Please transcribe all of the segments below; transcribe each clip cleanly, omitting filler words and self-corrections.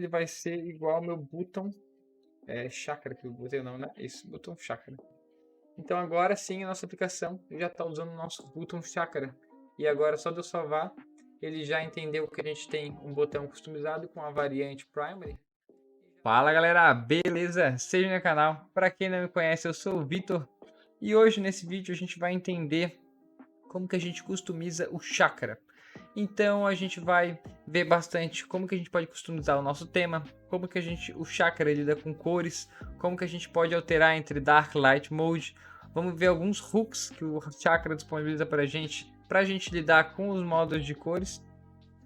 ele vai ser igual ao meu botão chakra, que eu botei o nome, né? Isso, botão chakra. Então agora sim a nossa aplicação já está usando o nosso botão chakra. E agora só de eu salvar, ele já entendeu que a gente tem um botão customizado com a variante primary. Fala galera, beleza? Seja no canal. Para quem não me conhece, eu sou o Vitor. E hoje nesse vídeo a gente vai entender como que a gente customiza o chakra. Então a gente vai ver bastante como que a gente pode customizar o nosso tema, como que o chakra lida com cores, como que a gente pode alterar entre Dark Light Mode. Vamos ver alguns hooks que o chakra disponibiliza para a gente lidar com os modos de cores,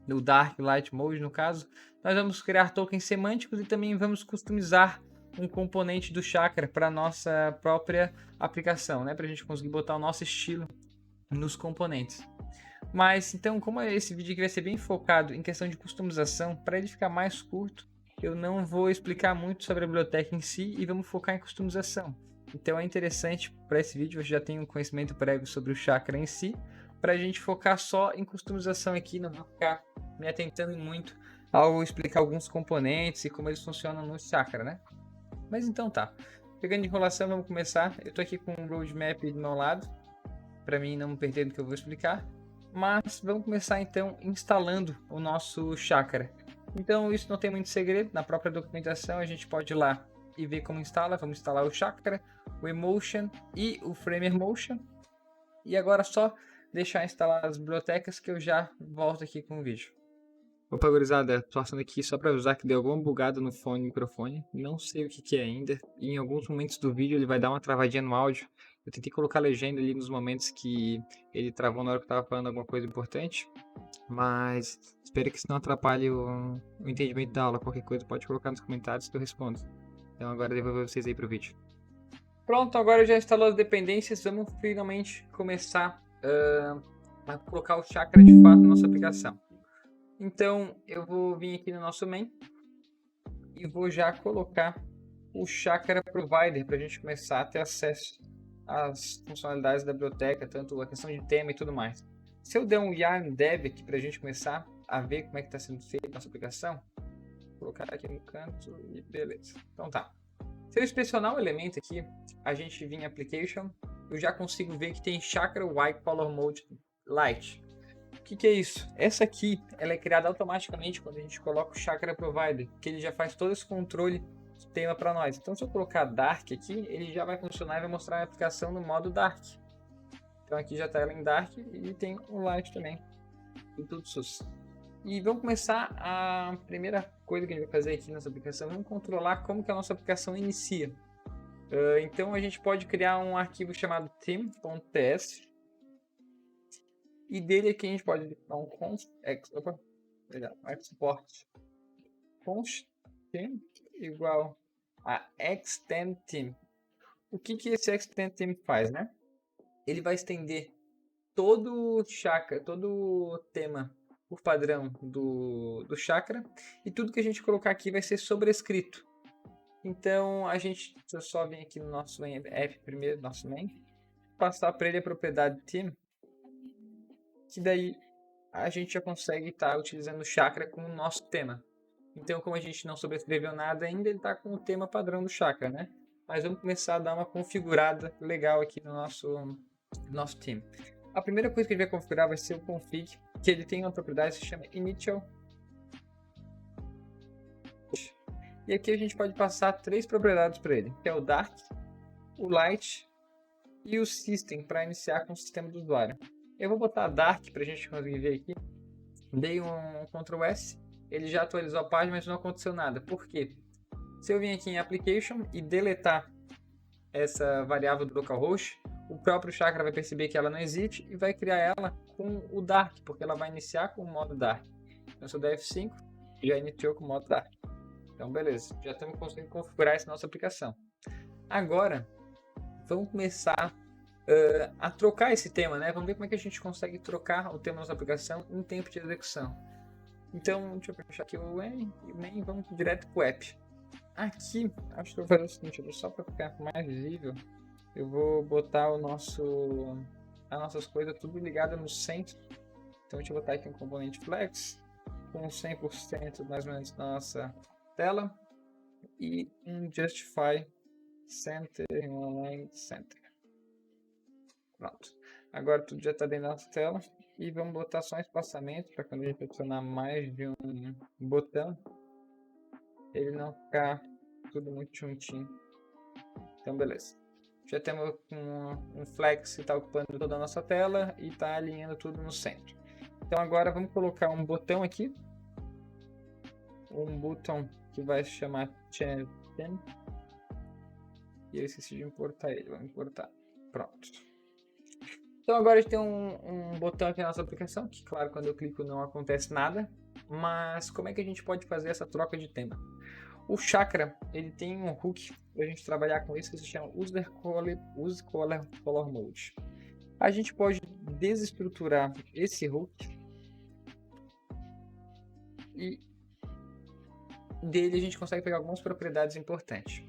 do Dark Light Mode no caso. Nós vamos criar tokens semânticos e também vamos customizar um componente do chakra para nossa própria aplicação, né? Para a gente conseguir botar o nosso estilo nos componentes. Mas então, como esse vídeo aqui vai ser bem focado em questão de customização, para ele ficar mais curto, eu não vou explicar muito sobre a biblioteca em si e vamos focar em customização. Então é interessante para esse vídeo, você já tem um conhecimento prévio sobre o chakra em si, para a gente focar só em customização aqui, não vou ficar me atentando muito ao explicar alguns componentes e como eles funcionam no chakra, né? Mas então tá, pegando enrolação, vamos começar. Eu estou aqui com um roadmap do meu lado, para mim não me perder do que eu vou explicar. Mas vamos começar então instalando o nosso chakra. Então isso não tem muito segredo, na própria documentação a gente pode ir lá e ver como instala. Vamos instalar o chakra, o emotion e o framer motion. E agora só deixar instalar as bibliotecas que eu já volto aqui com o vídeo. Opa, gurizada, tô passando aqui só para avisar que deu alguma bugada no fone e microfone. Não sei o que é ainda. E em alguns momentos do vídeo ele vai dar uma travadinha no áudio. Eu tentei colocar legenda ali nos momentos que ele travou na hora que eu tava falando alguma coisa importante. Mas espero que isso não atrapalhe o entendimento da aula. Qualquer coisa pode colocar nos comentários que eu respondo. Então agora eu devolvo vocês aí pro vídeo. Pronto, agora já instalou as dependências. Vamos finalmente começar a colocar o chakra de fato na nossa aplicação. Então eu vou vir aqui no nosso main e vou já colocar o Chakra Provider para a gente começar a ter acesso às funcionalidades da biblioteca, tanto a questão de tema e tudo mais. Se eu der um yarn dev aqui para a gente começar a ver como é que está sendo feita a nossa aplicação, vou colocar aqui no canto e beleza. Então tá. Se eu inspecionar o elemento aqui, a gente vir em Application, eu já consigo ver que tem Chakra White Color Mode Light. O que é isso? Essa aqui ela é criada automaticamente quando a gente coloca o Chakra Provider, que ele já faz todo esse controle de tema para nós. Então, se eu colocar Dark aqui, ele já vai funcionar e vai mostrar a aplicação no modo Dark. Então, aqui já está ela em Dark e tem um Light também, e tudo sus. E vamos começar a primeira coisa que a gente vai fazer aqui nessa aplicação, vamos controlar como que a nossa aplicação inicia. Então, a gente pode criar um arquivo chamado theme.ts. E dele aqui a gente pode dar um const export const theme igual a extend theme. O que esse extend theme faz, né? Ele vai estender todo o chakra, todo o tema por padrão do chakra, e tudo que a gente colocar aqui vai ser sobrescrito. Então a gente só vem aqui no nosso app primeiro, nosso main, passar para ele a propriedade theme, que daí a gente já consegue estar utilizando o chakra como nosso tema. Então, como a gente não sobrescreveu nada ainda, ele está com o tema padrão do chakra, né? Mas vamos começar a dar uma configurada legal aqui no nosso theme. A primeira coisa que a gente vai configurar vai ser o config, que ele tem uma propriedade que se chama initial. E aqui a gente pode passar 3 propriedades para ele, que é o dark, o light e o system, para iniciar com o sistema do usuário. Eu vou botar Dark para a gente conseguir ver aqui. Dei um Ctrl S, ele já atualizou a página, mas não aconteceu nada. Por quê? Se eu vir aqui em Application e deletar essa variável do localhost, o próprio Chakra vai perceber que ela não existe e vai criar ela com o Dark, porque ela vai iniciar com o modo Dark. Então, se eu der F5, já iniciou com o modo Dark. Então, beleza, já estamos conseguindo configurar essa nossa aplicação. Agora, vamos começar a trocar esse tema, né? Vamos ver como é que a gente consegue trocar o tema da nossa aplicação em tempo de execução. Então, deixa eu fechar aqui o main e vamos direto para o app. Aqui, acho que eu vou fazer o seguinte, só para ficar mais visível, eu vou botar as nossas coisas tudo ligado no centro. Então, deixa eu botar aqui um componente flex com 100% mais ou menos da nossa tela e um Justify Center, Align Center. Pronto. Agora tudo já está dentro da nossa tela e vamos botar só um espaçamento para quando a gente adicionar mais de um botão, ele não ficar tudo muito juntinho. Então, beleza. Já temos um flex que está ocupando toda a nossa tela e está alinhando tudo no centro. Então agora vamos colocar um botão aqui. Um botão que vai se chamar Champion. E eu esqueci de importar ele. Vamos importar. Pronto. Então agora a gente tem um botão aqui na nossa aplicação. Que claro, quando eu clico não acontece nada. Mas como é que a gente pode fazer essa troca de tema? O Chakra, ele tem um hook para a gente trabalhar com isso que se chama Use Color Mode. A gente pode desestruturar esse hook e dele a gente consegue pegar algumas propriedades importantes.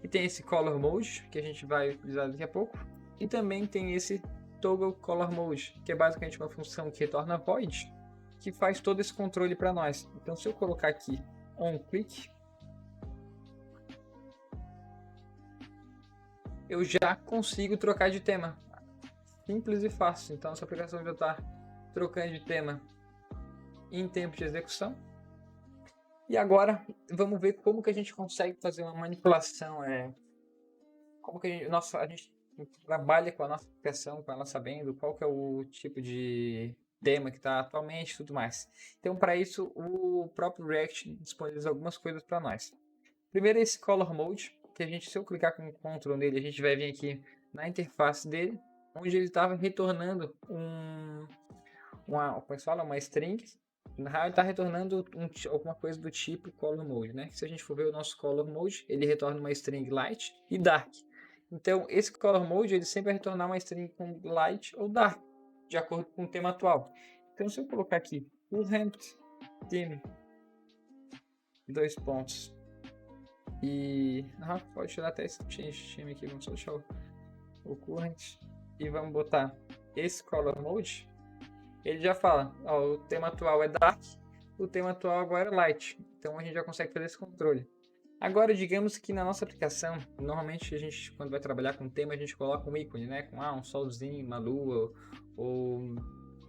E tem esse Color Mode, que a gente vai utilizar daqui a pouco, e também tem esse Toggle Color Mode, que é basicamente uma função que retorna void, que faz todo esse controle para nós. Então se eu colocar aqui onClick, eu já consigo trocar de tema. Simples e fácil. Então essa aplicação já está trocando de tema em tempo de execução. E agora vamos ver como que a gente consegue fazer uma manipulação. Como que a gente trabalha com a nossa aplicação, com ela sabendo qual que é o tipo de tema que está atualmente e tudo mais. Então para isso o próprio React disponibiliza algumas coisas para nós. Primeiro é esse Color Mode, que se eu clicar com o Ctrl nele, a gente vai vir aqui na interface dele, onde ele estava retornando uma string. Na real, ele está retornando alguma coisa do tipo Color Mode, né? Se a gente for ver o nosso Color Mode, ele retorna uma string Light e Dark. Então, esse Color Mode, ele sempre vai retornar uma string com Light ou Dark, de acordo com o tema atual. Então, se eu colocar aqui current theme, 2 pontos, e pode tirar até esse time aqui, vamos só deixar o current e vamos botar esse Color Mode. Ele já fala, ó, o tema atual é Dark, o tema atual agora é Light. Então a gente já consegue fazer esse controle. Agora, digamos que na nossa aplicação, normalmente a gente, quando vai trabalhar com tema, a gente coloca um ícone, né? Com um solzinho, uma lua, ou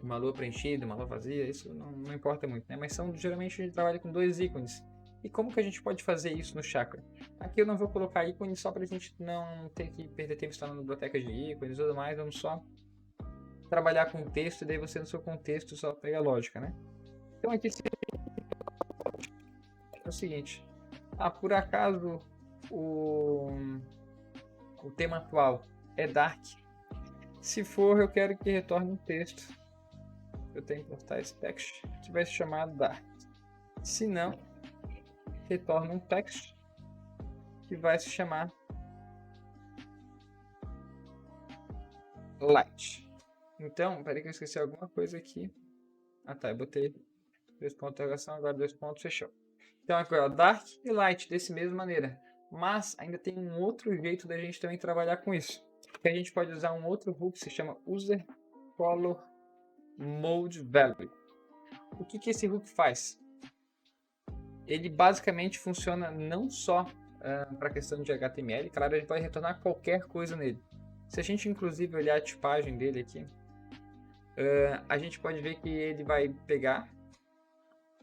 uma lua preenchida, uma lua vazia, isso não importa muito, né? Mas geralmente a gente trabalha com 2 ícones. E como que a gente pode fazer isso no Chakra? Aqui eu não vou colocar ícone só para a gente não ter que perder tempo instalando biblioteca de ícones e tudo mais, vamos só trabalhar com texto, e daí você no seu contexto só pega a lógica, né? Então aqui é o seguinte, por acaso o tema atual é Dark, se for eu quero que retorne um texto, eu tenho que importar esse text que vai se chamar Dark, se não, retorna um text que vai se chamar Light. Então, peraí que eu esqueci alguma coisa aqui. Eu botei 2 pontos de interrogação, agora 2 pontos, fechou. Então agora Dark e Light dessa mesma maneira. Mas ainda tem um outro jeito da gente também trabalhar com isso. Que a gente pode usar um outro hook que se chama User Color Mode Value. O que esse hook faz? Ele basicamente funciona não só para a questão de HTML, claro, a gente pode retornar qualquer coisa nele. Se a gente inclusive olhar a tipagem dele aqui, a gente pode ver que ele vai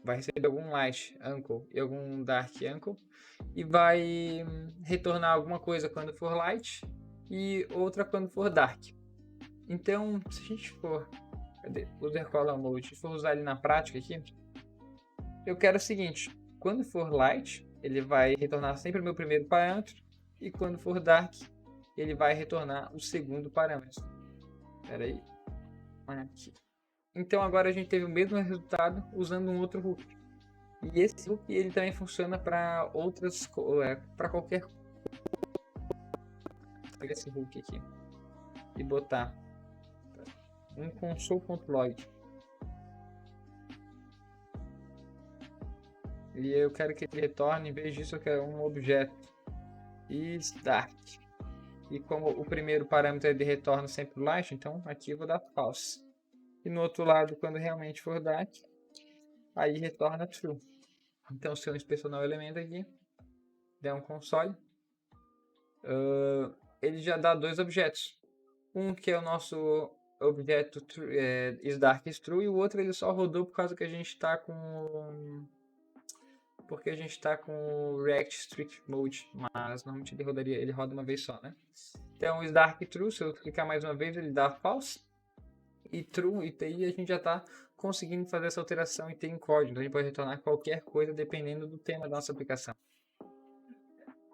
receber algum light uncle e algum dark uncle e vai retornar alguma coisa quando for light e outra quando for dark. Então, se a gente for user color mode, for usar ele na prática aqui, eu quero o seguinte: quando for light, ele vai retornar sempre o meu primeiro parâmetro, e quando for dark, ele vai retornar o segundo parâmetro. Espera aí. Aqui. Então agora a gente teve o mesmo resultado usando um outro hook. E esse hook ele também funciona para para qualquer coisa. Vou pegar esse hook aqui e botar um console.log. E eu quero que ele retorne, em vez disso eu quero um objeto start. E como o primeiro parâmetro ele retorna sempre light, então aqui eu vou dar false. E no outro lado, quando realmente for dark, aí retorna true. Então, se eu inspecionar o elemento aqui, der um console, ele já dá dois objetos. Um que é o nosso objeto isDarkTrue e o outro ele só rodou por causa que a gente está com o React Strict Mode, mas normalmente ele roda uma vez só, né? Então o isDarkTrue, se eu clicar mais uma vez, ele dá false e true, e aí a gente já está conseguindo fazer essa alteração e ter em código. Então a gente pode retornar qualquer coisa dependendo do tema da nossa aplicação.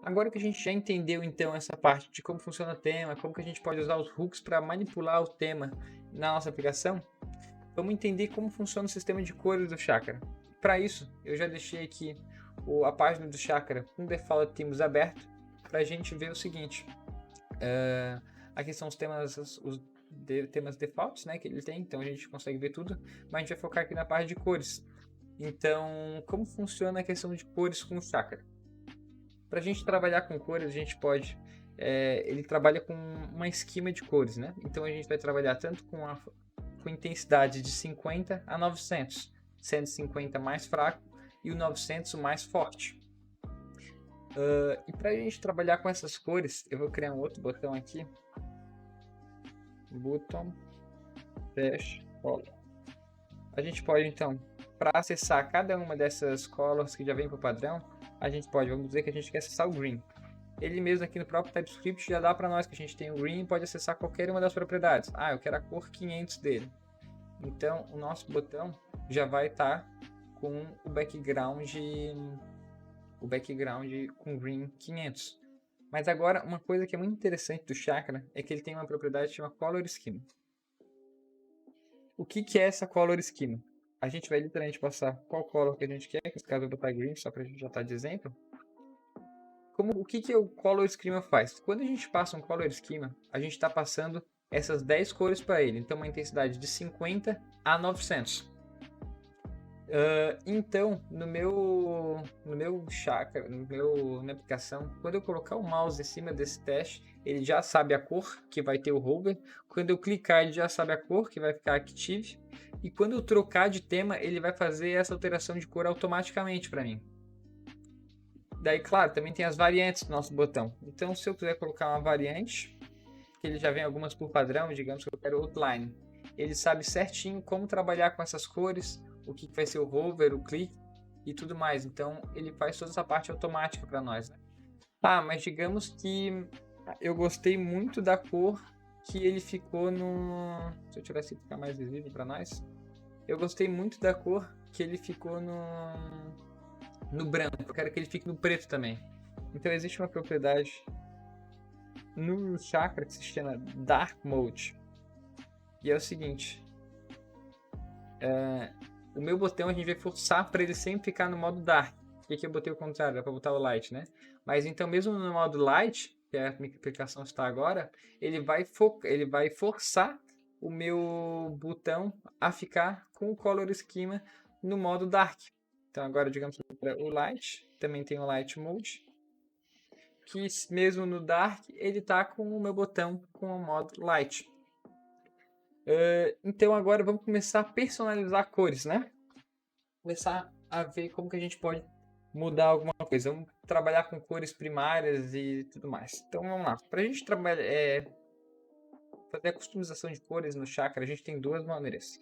Agora que a gente já entendeu então essa parte de como funciona o tema, como que a gente pode usar os hooks para manipular o tema na nossa aplicação, vamos entender como funciona o sistema de cores do Chakra. Para isso, eu já deixei aqui a página do Chakra com default themes aberto para a gente ver o seguinte. Aqui são os temas defaults, né, que ele tem, então a gente consegue ver tudo, mas a gente vai focar aqui na parte de cores. Então, como funciona a questão de cores com o Chakra? Para a gente trabalhar com cores, a gente pode... ele trabalha com uma esquema de cores, né? Então a gente vai trabalhar tanto com intensidade de 50 a 900, sendo 50 mais fraco e o 900 o mais forte. E para a gente trabalhar com essas cores, eu vou criar um outro botão aqui. Button Dash Color. A gente pode então, para acessar cada uma dessas colors que já vem para o padrão, a gente pode, vamos dizer que a gente quer acessar o green. Ele mesmo aqui no próprio TypeScript já dá para nós que a gente tem o green e pode acessar qualquer uma das propriedades. Eu quero a cor 500 dele. Então o nosso botão já vai estar com o background com green 500. Mas agora uma coisa que é muito interessante do Chakra é que ele tem uma propriedade chamada Color Schema. O que é essa Color Schema? A gente vai literalmente passar qual color que a gente quer, que nesse caso eu vou botar green, só para a gente já estar de exemplo. O que o Color Schema faz? Quando a gente passa um Color Schema, a gente está passando essas 10 cores para ele. Então, uma intensidade de 50 a 900. Então, no meu Chakra, na minha aplicação, quando eu colocar o mouse em cima desse teste, ele já sabe a cor que vai ter o hover. Quando eu clicar, ele já sabe a cor que vai ficar active. E quando eu trocar de tema, ele vai fazer essa alteração de cor automaticamente para mim. Daí, claro, também tem as variantes do nosso botão. Então, se eu quiser colocar uma variante, que ele já vem algumas por padrão, digamos que eu quero outline. Ele sabe certinho como trabalhar com essas cores, o que vai ser o hover, o clique e tudo mais. Então, ele faz toda essa parte automática para nós, né? Mas digamos que eu gostei muito da cor que ele ficou no... Se eu tirar esse ficar mais visível para nós. Eu gostei muito da cor que ele ficou no branco. Eu quero que ele fique no preto também. Então, existe uma propriedade no Chakra que se chama Dark Mode. E é o seguinte. O meu botão a gente vai forçar para ele sempre ficar no modo Dark. E aqui eu botei o contrário, dá para botar o Light, né? Mas então mesmo no modo Light, que é a minha aplicação está agora, ele vai forçar o meu botão a ficar com o Color Schema no modo Dark. Então agora digamos que o Light, também tem o Light Mode, que mesmo no Dark ele está com o meu botão com o modo Light. Então agora vamos começar a personalizar cores, né? Começar a ver como que a gente pode mudar alguma coisa. Vamos trabalhar com cores primárias e tudo mais. Então vamos lá. Para a gente trabalhar, fazer a customização de cores no Chakra, a gente tem duas maneiras.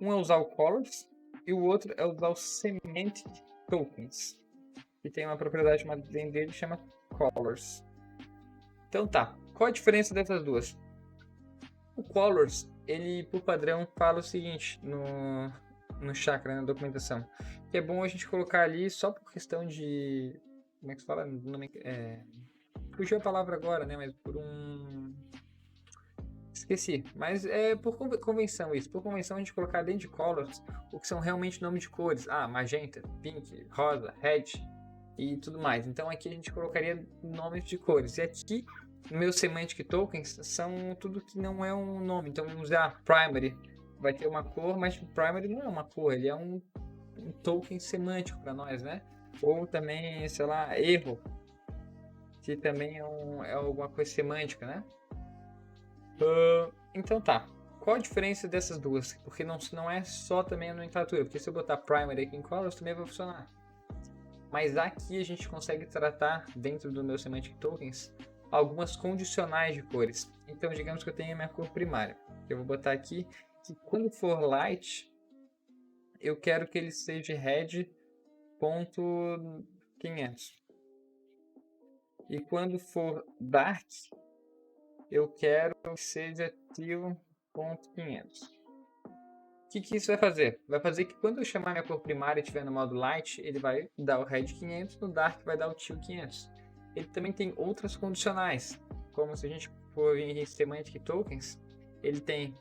Um é usar o Colors e o outro é usar o Semantic Tokens, que tem uma propriedade dentro dele que chama Colors. Então tá. Qual a diferença dessas duas? O Colors, ele por padrão fala o seguinte no Chakra, na documentação, que é bom a gente colocar ali só por questão de, como é que se fala? Fugiu a palavra agora, né? Mas por esqueci, mas é por convenção isso. Por convenção a gente colocar dentro de Colors o que são realmente nomes de cores. Magenta, pink, rosa, red e tudo mais. Então aqui a gente colocaria nomes de cores. E aqui no meu Semantic Tokens são tudo que não é um nome. Então vamos usar Primary. Vai ter uma cor, mas o Primary não é uma cor. Ele é um token semântico para nós, né? Ou também, sei lá, erro. Que também é alguma coisa semântica, né? Então tá. Qual a diferença dessas duas? Porque não é só também a nomenclatura. Porque se eu botar Primary aqui em Colors também vai funcionar. Mas aqui a gente consegue tratar, dentro do meu Semantic Tokens, algumas condicionais de cores. Então, digamos que eu tenho a minha cor primária. Eu vou botar aqui que quando for light, eu quero que ele seja red ponto 500. E quando for dark, eu quero que seja teal ponto 500. O que isso vai fazer? Vai fazer que quando eu chamar minha cor primária e estiver no modo light, ele vai dar o red 500, no dark vai dar o teal 500. Ele também tem outras condicionais, como se a gente for em Semantic Tokens, ele tem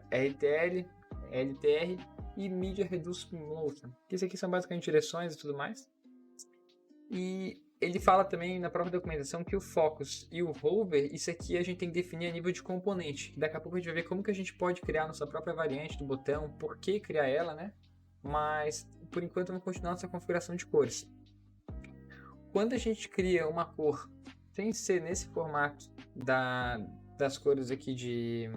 RTL, LTR e Media Reduce Motion. Isso aqui são basicamente direções e tudo mais. E ele fala também na própria documentação que o Focus e o Hover, isso aqui a gente tem que definir a nível de componente. Daqui a pouco a gente vai ver como que a gente pode criar nossa própria variante do botão, por que criar ela, né? Mas, por enquanto, vamos continuar nossa configuração de cores. Quando a gente cria uma cor, sem ser nesse formato das cores aqui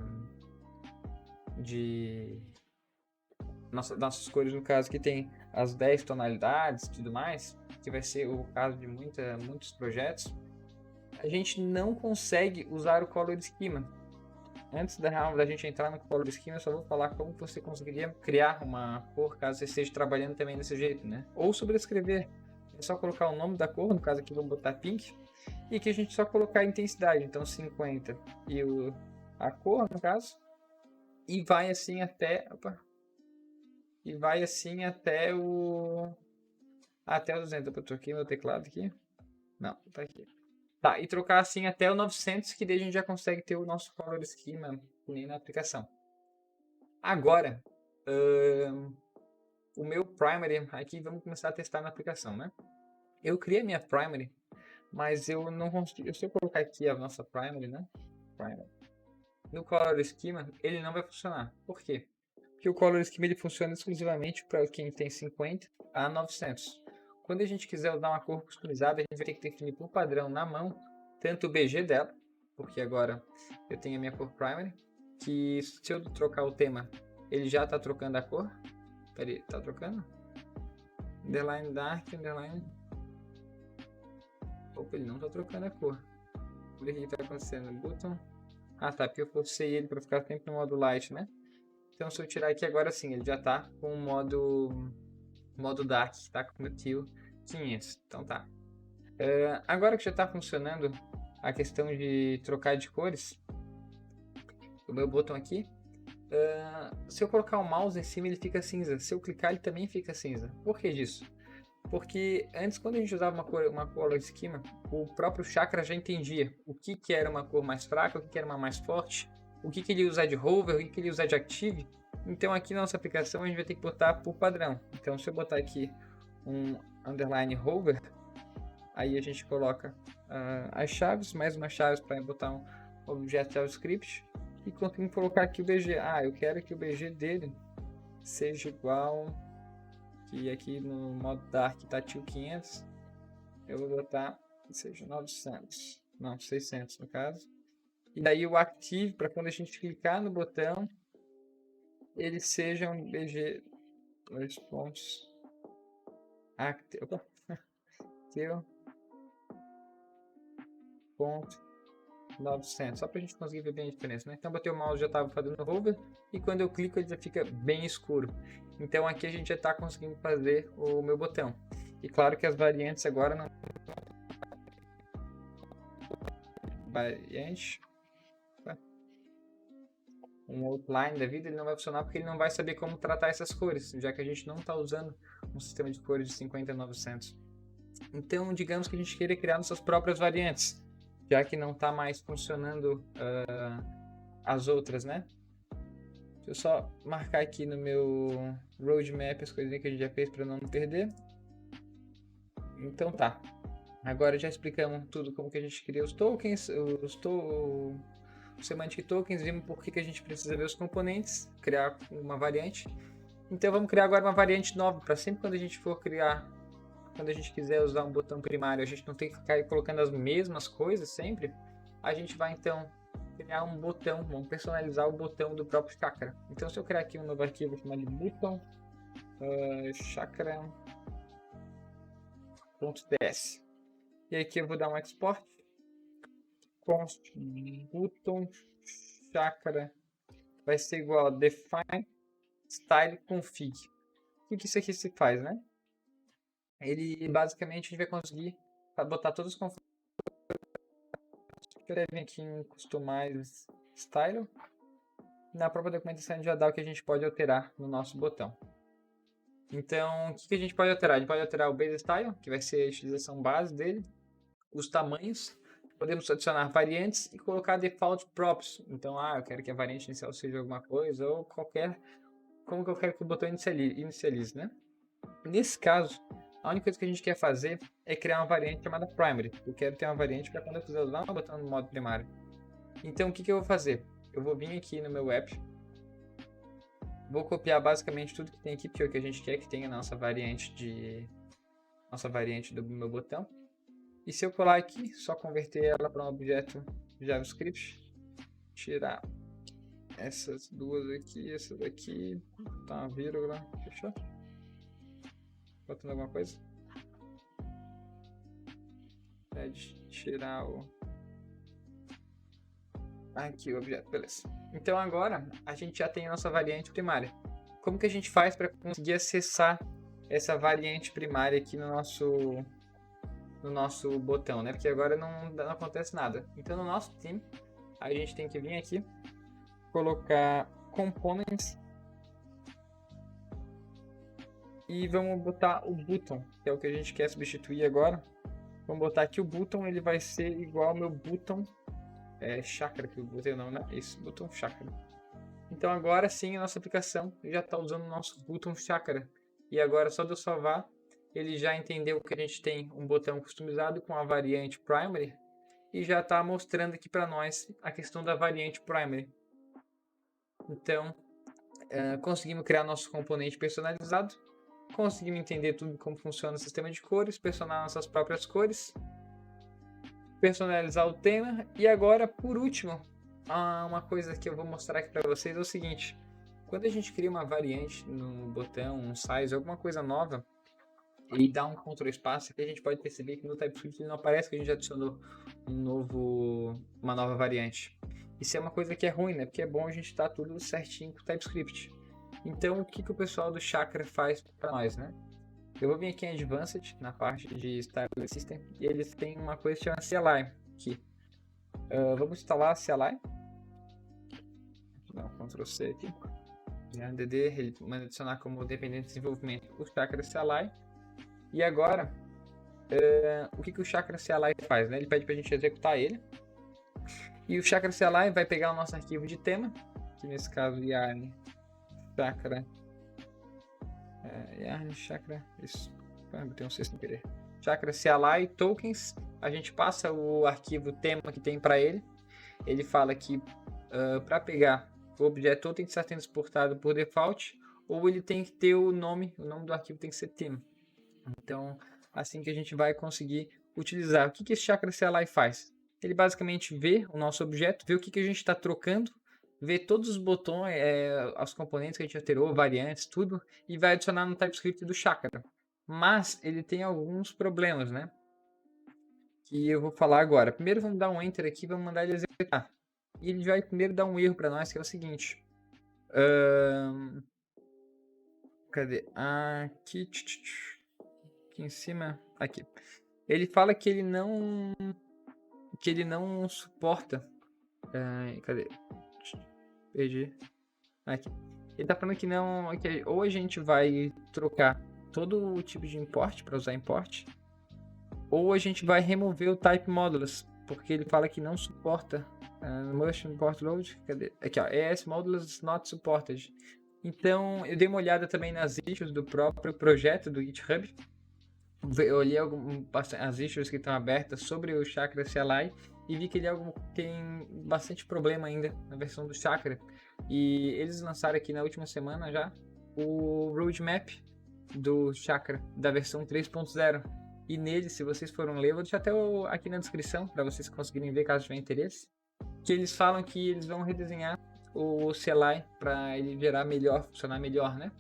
nossas cores, no caso, que tem as 10 tonalidades e tudo mais, que vai ser o caso de muitos projetos, a gente não consegue usar o Color Schema. Antes da gente entrar no Color Schema, eu só vou falar como você conseguiria criar uma cor, caso você esteja trabalhando também desse jeito, né? Ou sobrescrever. É só colocar o nome da cor, no caso aqui vou botar pink, e aqui a gente só colocar a intensidade, então 50 e a cor, no caso, e vai assim até... Opa, e vai assim até o 200. Eu troquei meu teclado aqui. Não, tá aqui. Tá, e trocar assim até o 900, que daí a gente já consegue ter o nosso Color Schema na aplicação. Agora, o meu Primary, aqui vamos começar a testar na aplicação, né? Eu criei a minha Primary, mas eu não consigo... Se eu colocar aqui a nossa Primary, né? Primary. No Color Schema, ele não vai funcionar. Por quê? Porque o Color Schema ele funciona exclusivamente para quem tem 50 a 900. Quando a gente quiser usar uma cor customizada, a gente vai ter que definir por padrão na mão, tanto o BG dela, porque agora eu tenho a minha cor primary, que se eu trocar o tema, ele já está trocando a cor. Peraí, tá trocando? Underline dark, underline... Opa, ele não está trocando a cor. O que está acontecendo? Button... Ah, tá, porque eu forcei ele para ficar sempre no modo light, né? Então, se eu tirar aqui agora sim, ele já está com o modo dark, tá com o teal 500. Então tá. Agora que já está funcionando a questão de trocar de cores, o meu botão aqui, se eu colocar o mouse em cima ele fica cinza, se eu clicar ele também fica cinza. Por que disso? Porque antes, quando a gente usava uma color schema, o próprio chakra já entendia o que era uma cor mais fraca, o que era uma mais forte, o que ele ia usar de hover, o que ele ia usar de active. Então aqui na nossa aplicação a gente vai ter que botar por padrão. Então se eu botar aqui um underline hover, aí a gente coloca as chaves, mais uma chave para botar um objeto JavaScript e conseguimos colocar aqui o BG. Eu quero que o BG dele seja igual, que aqui no modo dark está 500, eu vou botar que seja 900, não, 600 no caso. E daí o active, para quando a gente clicar no botão, ele seja um BG 2 pontos active, ponto 900, só para a gente conseguir ver bem a diferença, né? Então botei o mouse, já estava fazendo hover, e quando eu clico ele já fica bem escuro. Então aqui a gente já está conseguindo fazer o meu botão. E claro que as variantes agora não... Variante... Um outline da vida, ele não vai funcionar porque ele não vai saber como tratar essas cores, já que a gente não está usando um sistema de cores de 50 a 900. Então, digamos que a gente queira criar nossas próprias variantes, já que não está mais funcionando as outras, né? Deixa eu só marcar aqui no meu roadmap as coisinhas que a gente já fez para não perder. Então tá. Agora já explicamos tudo, como que a gente cria os tokens, o Semantic Tokens, vimos por que a gente precisa ver os componentes, criar uma variante. Então vamos criar agora uma variante nova, para sempre quando a gente for criar, quando a gente quiser usar um botão primário, a gente não tem que ficar colocando as mesmas coisas sempre. A gente vai então criar um botão, vamos personalizar o botão do próprio chakra. Então se eu criar aqui um novo arquivo chamado button chakra .ds. E aqui eu vou dar um export. Const button chakra vai ser igual a define style config. O que isso aqui se faz, né? Ele basicamente a gente vai conseguir botar todos os configurações. Eu vim aqui em customize style. Na própria documentação a gente já dá o que a gente pode alterar no nosso botão. Então, o que a gente pode alterar? A gente pode alterar o base style, que vai ser a utilização base dele, os tamanhos, podemos adicionar variantes e colocar default props. Então, eu quero que a variante inicial seja alguma coisa ou como que eu quero que o botão inicialize, né? Nesse caso, a única coisa que a gente quer fazer é criar uma variante chamada primary. Eu quero ter uma variante para quando eu quiser usar o botão no modo primário. Então, o que eu vou fazer? Eu vou vir aqui no meu app, vou copiar basicamente tudo que tem aqui, porque é o que a gente quer que tenha a nossa variante do meu botão. E se eu colar aqui, só converter ela para um objeto JavaScript, tirar essas duas aqui, essa daqui, botar uma vírgula, fechou? Faltando alguma coisa? Tirar aqui o objeto, beleza. Então agora a gente já tem a nossa variante primária. Como que a gente faz para conseguir acessar essa variante primária aqui no nosso botão, né? Porque agora não acontece nada. Então no nosso theme a gente tem que vir aqui, colocar components e vamos botar o button, que é o que a gente quer substituir agora. Vamos botar aqui o button, ele vai ser igual ao meu button chakra, que eu botei o nome, né? Isso, button chakra. Então agora sim a nossa aplicação já está usando o nosso button chakra. E agora só de eu salvar, ele já entendeu que a gente tem um botão customizado com a variante primary e já está mostrando aqui para nós a questão da variante primary. Então conseguimos criar nosso componente personalizado, conseguimos entender tudo como funciona o sistema de cores, personalizar nossas próprias cores, personalizar o tema. E agora, por último, uma coisa que eu vou mostrar aqui para vocês é o seguinte: quando a gente cria uma variante no botão, um size, alguma coisa nova, e dá um Ctrl espaço, que a gente pode perceber que no TypeScript não aparece que a gente adicionou uma nova variante. Isso é uma coisa que é ruim, né? Porque é bom a gente estar tudo certinho com o TypeScript. Então, o que o pessoal do Chakra faz para nós, né? Eu vou vir aqui em Advanced, na parte de Style System, e eles têm uma coisa chamada CLI aqui. Vamos instalar a CLI. Vou dar um Ctrl C aqui. DD, ele manda adicionar como dependente de desenvolvimento o Chakra CLI. E agora, o que o Chakra CLI faz, né? Ele pede para a gente executar ele. E o Chakra CLI vai pegar o nosso arquivo de tema, que nesse caso yarn Chakra. Yarn Chakra. Isso. Tem um C sem querer. Chakra CLI tokens. A gente passa o arquivo tema que tem para ele. Ele fala que para pegar o objeto ou tem que estar sendo exportado por default, ou ele tem que ter o nome do arquivo tem que ser theme. Então, assim que a gente vai conseguir utilizar. O que esse Chakra CLI faz? Ele basicamente vê o nosso objeto, vê o que a gente está trocando, vê todos os botões, os componentes que a gente alterou, variantes, tudo, e vai adicionar no TypeScript do Chakra. Mas ele tem alguns problemas, né? Que eu vou falar agora. Primeiro vamos dar um Enter aqui e vamos mandar ele executar. E ele vai primeiro dar um erro para nós, que é o seguinte. Cadê? Aqui em cima. Aqui. Ele fala que ele não suporta. Cadê? Perdi. Aqui. Ele tá falando que não. Que ou a gente vai trocar todo o tipo de import para usar import, ou a gente vai remover o type modulus, porque ele fala que não suporta. Must import load. Cadê? Aqui, ó. ES modulus not supported. Então, eu dei uma olhada também nas issues do próprio projeto do GitHub. Eu olhei as issues que estão abertas sobre o Chakra CLI e vi que ele tem bastante problema ainda na versão do Chakra. E eles lançaram aqui na última semana já o roadmap do Chakra da versão 3.0. E nele, se vocês foram ler, vou deixar até aqui na descrição para vocês conseguirem ver caso tiver interesse. Que eles falam que eles vão redesenhar o CLI para ele funcionar melhor, né?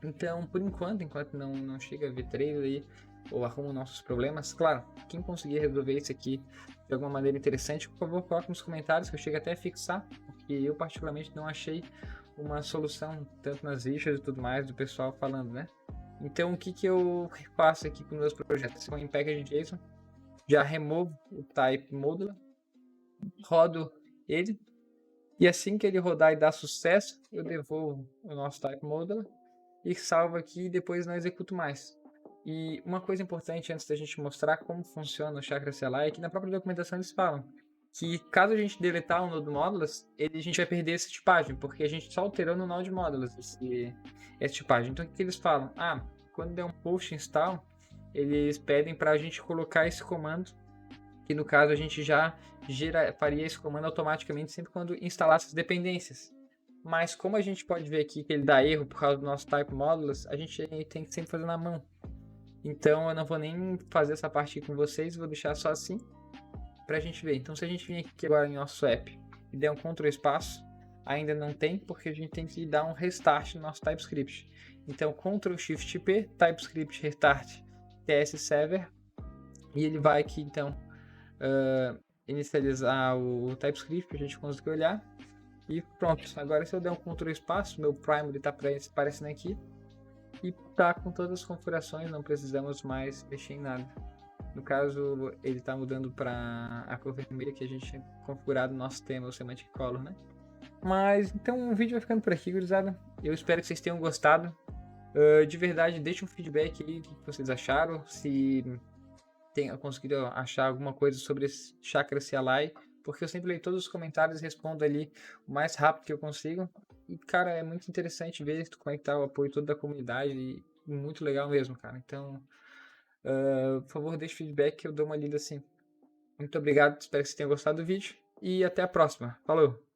Então, por enquanto não chega a V3 aí, ou arrumam nossos problemas. Claro, quem conseguir resolver isso aqui de alguma maneira interessante, por favor, coloque nos comentários, que eu chego até a fixar, porque eu particularmente não achei uma solução, tanto nas lixas e tudo mais, do pessoal falando, né? Então, o que eu faço aqui com meus projetos? Com o package.json, já removo o type modular, rodo ele, e assim que ele rodar e dar sucesso, eu devolvo o nosso type modular e salvo aqui e depois não executo mais. E uma coisa importante antes da gente mostrar como funciona o Chakra CLI é que na própria documentação eles falam que caso a gente deletar o node modulas, a gente vai perder essa tipagem, porque a gente só alterou no node modulas essa tipagem. Então o que eles falam? Quando der um post install, eles pedem para a gente colocar esse comando, que no caso a gente já faria esse comando automaticamente sempre quando instalasse as dependências. Mas como a gente pode ver aqui que ele dá erro por causa do nosso type modulas, a gente tem que sempre fazer na mão. Então eu não vou nem fazer essa parte aqui com vocês, vou deixar só assim pra gente ver. Então se a gente vir aqui agora em nosso app e der um Ctrl espaço, ainda não tem, porque a gente tem que dar um restart no nosso TypeScript. Então Ctrl Shift P, TypeScript Restart TS Server, e ele vai aqui então inicializar o TypeScript para a gente conseguir olhar. E pronto, agora se eu der um Ctrl espaço, meu primary está aparecendo aqui. E tá com todas as configurações, não precisamos mais mexer em nada. No caso, ele está mudando para a cor vermelha que a gente tinha configurado no nosso tema, o Semantic Color, né? Mas então o vídeo vai ficando por aqui, gurizada. Eu espero que vocês tenham gostado. De verdade, deixe um feedback aí do que vocês acharam. Se conseguiram achar alguma coisa sobre esse Chakra CLI, porque eu sempre leio todos os comentários e respondo ali o mais rápido que eu consigo. E, cara, é muito interessante ver como é que tá o apoio todo da comunidade e muito legal mesmo, cara. Então, por favor, deixe feedback que eu dou uma lida assim. Muito obrigado, espero que você tenha gostado do vídeo e até a próxima. Falou!